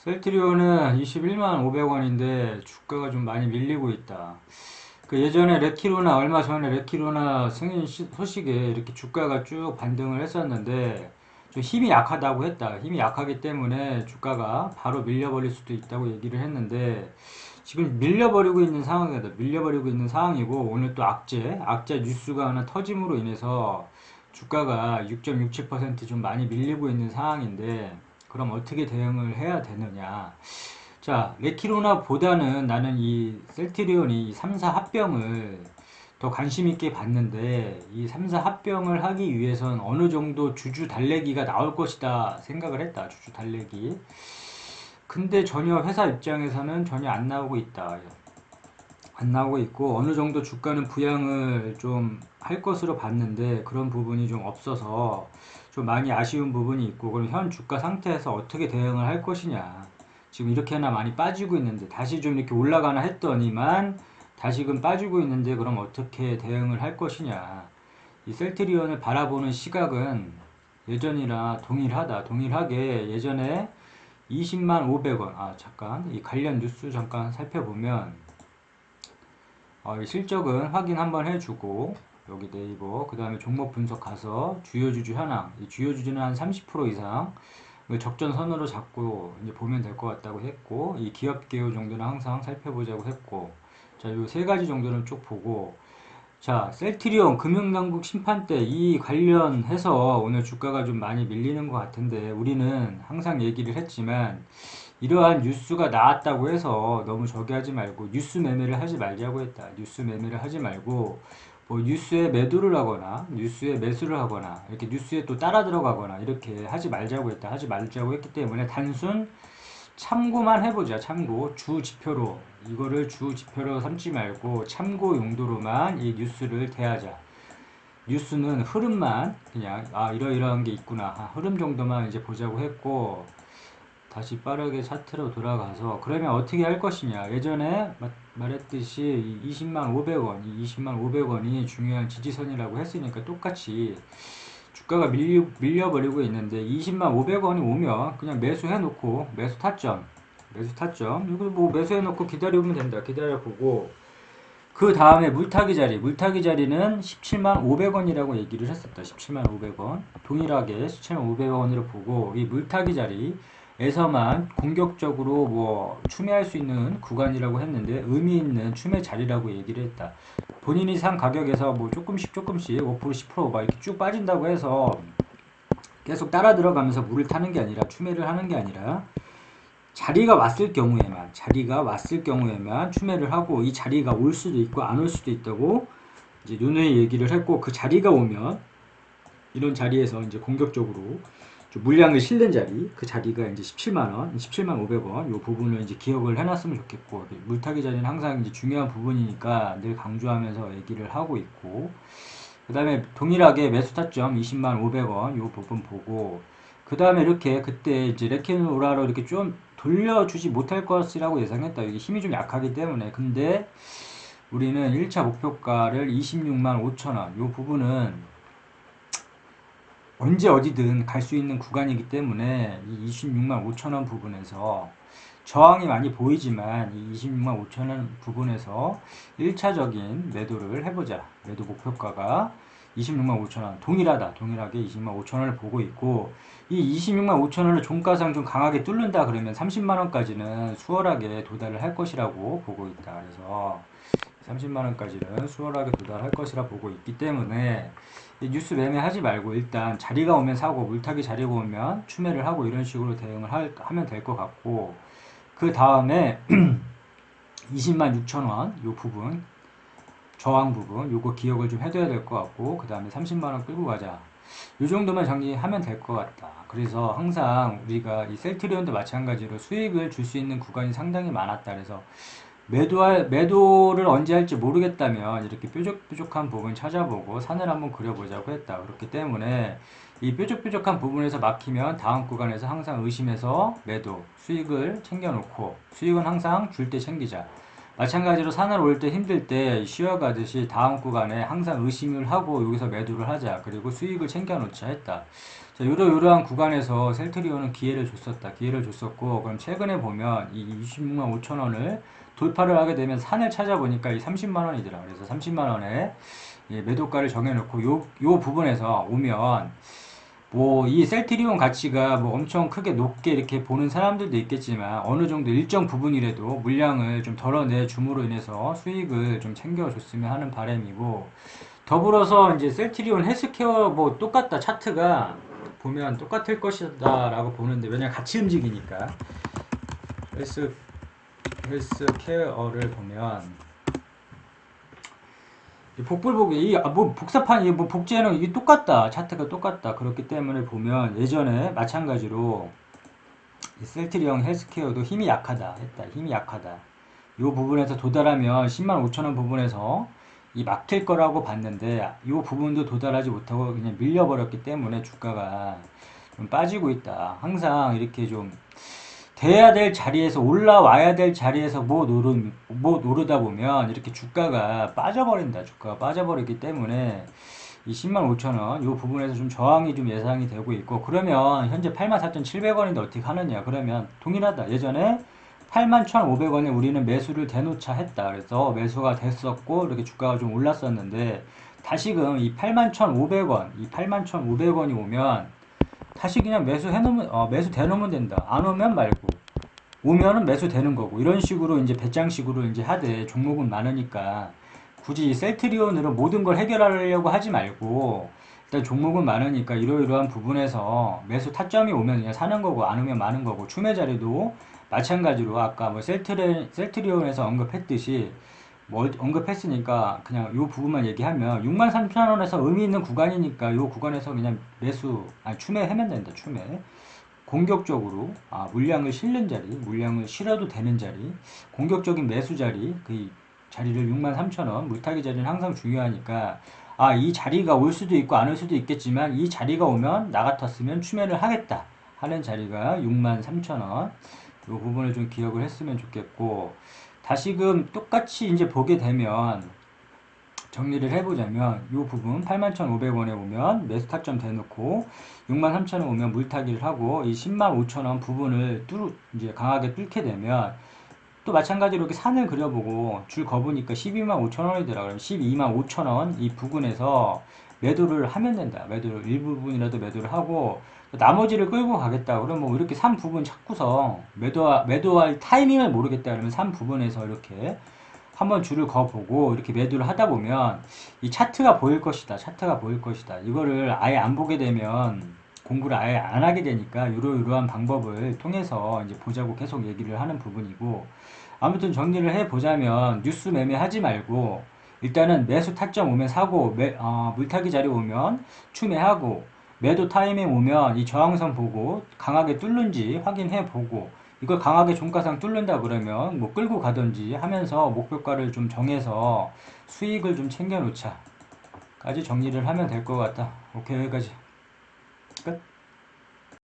셀트리온은 21만 500원인데 주가가 좀 많이 밀리고 있다. 그 예전에 레키로나 얼마 전에 레키로나 승인 소식에 이렇게 주가가 쭉 반등을 했었는데 좀 힘이 약하다고 했다. 힘이 약하기 때문에 주가가 바로 밀려버릴 수도 있다고 얘기를 했는데 지금 밀려버리고 있는 상황이다. 밀려버리고 있는 상황이고 오늘 또 악재 뉴스가 하나 터짐으로 인해서 주가가 6.67%좀 많이 밀리고 있는 상황인데 그럼 어떻게 대응을 해야 되느냐? 자, 레키로나보다는 나는 이 셀트리온이 이 3사 합병을 더 관심 있게 봤는데 이 3사 합병을 하기 위해선 어느 정도 주주 달래기가 나올 것이다 생각을 했다. 주주 달래기. 근데 전혀 회사 입장에서는 전혀 안 나오고 있다. 안 나오고 있고 어느 정도 주가는 부양을 좀 할 것으로 봤는데 그런 부분이 좀 없어서 좀 많이 아쉬운 부분이 있고 그럼 현 주가 상태에서 어떻게 대응을 할 것이냐 지금 이렇게나 많이 빠지고 있는데 다시 좀 이렇게 올라가나 했더니만 다시금 빠지고 있는데 그럼 어떻게 대응을 할 것이냐 이 셀트리온을 바라보는 시각은 예전이랑 동일하게 예전에 20만 500원 잠깐 이 관련 뉴스 잠깐 살펴보면 이 실적은 확인 한번 해주고 여기 네이버 그 다음에 종목 분석 가서 주요 주주 현황 이 주요 주주는 한 30% 이상 적전선으로 잡고 이제 보면 될 것 같다고 했고 이 기업 개요 정도는 항상 살펴보자고 했고 자 요 세 가지 정도는 쭉 보고 자 셀트리온 금융당국 심판대 이 관련해서 오늘 주가가 좀 많이 밀리는 것 같은데 우리는 항상 얘기를 했지만 이러한 뉴스가 나왔다고 해서 너무 저기 하지 말고 뉴스 매매를 하지 말자고 했다. 뉴스 매매를 하지 말고 뭐 뉴스에 매도를 하거나 뉴스에 매수를 하거나 이렇게 뉴스에 또 따라 들어가거나 이렇게 하지 말자고 했다. 하지 말자고 했기 때문에 단순 참고만 해보자. 참고 주 지표로 이거를 주 지표로 삼지 말고 참고 용도로만 이 뉴스를 대하자. 뉴스는 흐름만 그냥 이러이러한 게 있구나 흐름 정도만 이제 보자고 했고 다시 빠르게 차트로 돌아가서 그러면 어떻게 할 것이냐 예전에 말했듯이 20만 500원 이 20만 500원이 중요한 지지선이라고 했으니까 똑같이 주가가 밀려버리고 있는데 20만 500원이 오면 그냥 매수해 놓고 매수 타점 이거 뭐 매수해 놓고 기다려보면 된다 기다려보고 그 다음에 물타기 자리는 17만 500원이라고 얘기를 했었다. 17만 500원. 동일하게 17만 500원으로 보고 이 물타기 자리에서만 공격적으로 뭐 추매할 수 있는 구간이라고 했는데 의미 있는 추매 자리라고 얘기를 했다. 본인이 산 가격에서 뭐 조금씩 5% 10%막 이렇게 쭉 빠진다고 해서 계속 따라 들어가면서 물을 타는 게 아니라 추매를 하는 게 아니라 자리가 왔을 경우에만 추매를 하고 이 자리가 올 수도 있고 안 올 수도 있다고 이제 누누이 얘기를 했고 그 자리가 오면 이런 자리에서 이제 공격적으로 좀 물량을 실는 자리 그 자리가 이제 17만원 17만 500원 이 부분을 이제 기억을 해놨으면 좋겠고 물타기 자리는 항상 이제 중요한 부분이니까 늘 강조하면서 얘기를 하고 있고 그 다음에 동일하게 매수 타점 20만 500원 이 부분 보고 그 다음에 이렇게 그때 이제 레켄오라로 이렇게 좀 돌려주지 못할 것이라고 예상했다. 이게 힘이 좀 약하기 때문에. 근데 우리는 1차 목표가를 26만 5천원. 이 부분은 언제 어디든 갈 수 있는 구간이기 때문에 이 26만 5천원 부분에서 저항이 많이 보이지만 이 26만 5천원 부분에서 1차적인 매도를 해보자. 매도 목표가가 26만 5천원 동일하게 26만 5천원을 보고 있고 이 26만 5천원을 종가상 좀 강하게 뚫는다 그러면 30만원까지는 수월하게 도달을 할 것이라고 보고 있다. 그래서 30만원까지는 수월하게 도달할 것이라 보고 있기 때문에 뉴스 매매하지 말고 일단 자리가 오면 사고 물타기 자리가 오면 추매를 하고 이런 식으로 대응을 하면 될 것 같고 그 다음에 20만 6천원 요 부분 저항 부분 요거 기억을 좀 해둬야 될 것 같고 그 다음에 30만원 끌고 가자 요 정도만 정리하면 될 것 같다. 그래서 항상 우리가 이 셀트리온도 마찬가지로 수익을 줄 수 있는 구간이 상당히 많았다. 그래서 매도를 언제 할지 모르겠다면 이렇게 뾰족뾰족한 부분 찾아보고 산을 한번 그려보자고 했다. 그렇기 때문에 이 뾰족뾰족한 부분에서 막히면 다음 구간에서 항상 의심해서 매도 수익을 챙겨놓고 수익은 항상 줄 때 챙기자. 마찬가지로 산을 올 때 힘들 때 쉬어가듯이 다음 구간에 항상 의심을 하고 여기서 매도를 하자. 그리고 수익을 챙겨놓자 했다. 자, 이러한 구간에서 셀트리온은 기회를 줬었다. 기회를 줬었고, 그럼 최근에 보면 이 26만 5천 원을 돌파를 하게 되면 산을 찾아보니까 이 30만 원이더라. 그래서 30만 원에 매도가를 정해놓고 요 부분에서 오면 뭐 이 셀트리온 가치가 뭐 엄청 크게 높게 이렇게 보는 사람들도 있겠지만 어느 정도 일정 부분이라도 물량을 좀 덜어내 줌으로 인해서 수익을 좀 챙겨줬으면 하는 바람이고, 더불어서 이제 셀트리온 헬스케어 뭐 똑같다. 차트가 보면 똑같을 것이다 라고 보는데, 왜냐면 같이 움직이니까. 헬스케어를 보면 복불복이 뭐 복사판 뭐 복제는 이게 똑같다. 차트가 똑같다. 그렇기 때문에 보면 예전에 마찬가지로 셀트리온 헬스케어도 힘이 약하다 했다. 힘이 약하다. 이 부분에서 도달하면 10만 5천 원 부분에서 이 막힐 거라고 봤는데 이 부분도 도달하지 못하고 그냥 밀려버렸기 때문에 주가가 좀 빠지고 있다. 항상 이렇게 좀 돼야 될 자리에서 올라와야 될 자리에서 뭐 노르다 보면 이렇게 주가가 빠져버린다. 주가가 빠져버리기 때문에 이 10만 5천 원, 이 부분에서 좀 저항이 좀 예상이 되고 있고, 그러면 현재 84,700원인데 어떻게 하느냐? 그러면 동일하다. 예전에 81,500원에 우리는 매수를 대놓자 했다. 그래서 매수가 됐었고, 이렇게 주가가 좀 올랐었는데, 다시금 이 81,500원, 이 81,500원이 오면, 다시 그냥 매수 대놓으면 된다. 안 오면 말고. 오면은 매수 되는 거고. 이런 식으로 이제 배짱식으로 이제 하되, 종목은 많으니까. 굳이 셀트리온으로 모든 걸 해결하려고 하지 말고, 일단 종목은 많으니까 이러이러한 부분에서 매수 타점이 오면 그냥 사는 거고, 안 오면 마는 거고, 추매 자리도 마찬가지로 아까 뭐 셀트리온에서 언급했듯이, 뭐 언급했으니까 그냥 이 부분만 얘기하면 63,000원에서 의미 있는 구간이니까 이 구간에서 그냥 추매하면 된다. 추매. 공격적으로 물량을 실는 자리, 물량을 실어도 되는 자리, 공격적인 매수 자리, 그 자리를 63,000원, 물타기 자리는 항상 중요하니까 이 자리가 올 수도 있고 안 올 수도 있겠지만 이 자리가 오면 나 같았으면 추매를 하겠다 하는 자리가 63,000원. 이 부분을 좀 기억을 했으면 좋겠고, 다시금 똑같이 이제 보게 되면 정리를 해보자면 이 부분 81,500원에 오면 매수 타점 대놓고 63,000원 오면 물타기를 하고 이 105,000원 부분을 이제 강하게 뚫게 되면 또 마찬가지로 이렇게 산을 그려보고 줄 거보니까 12만 5천원이더라. 그럼 12만 5천원 이 부근에서 매도를 하면 된다. 매도를 일부분이라도 매도를 하고 나머지를 끌고 가겠다. 그러면 뭐 이렇게 산 부분 찾고서 매도할 타이밍을 모르겠다. 그러면 산 부분에서 이렇게 한번 줄을 거보고 이렇게 매도를 하다 보면 이 차트가 보일 것이다. 차트가 보일 것이다. 이거를 아예 안 보게 되면 공부를 아예 안 하게 되니까 이러한 방법을 통해서 이제 보자고 계속 얘기를 하는 부분이고, 아무튼 정리를 해보자면 뉴스 매매하지 말고 일단은 매수 타점 오면 사고, 물타기 자리 오면 추매하고, 매도 타이밍 오면 이 저항선 보고 강하게 뚫는지 확인해 보고, 이걸 강하게 종가상 뚫는다 그러면 뭐 끌고 가든지 하면서 목표가를 좀 정해서 수익을 좀 챙겨 놓자 까지 정리를 하면 될 것 같다. 오케이, 여기까지.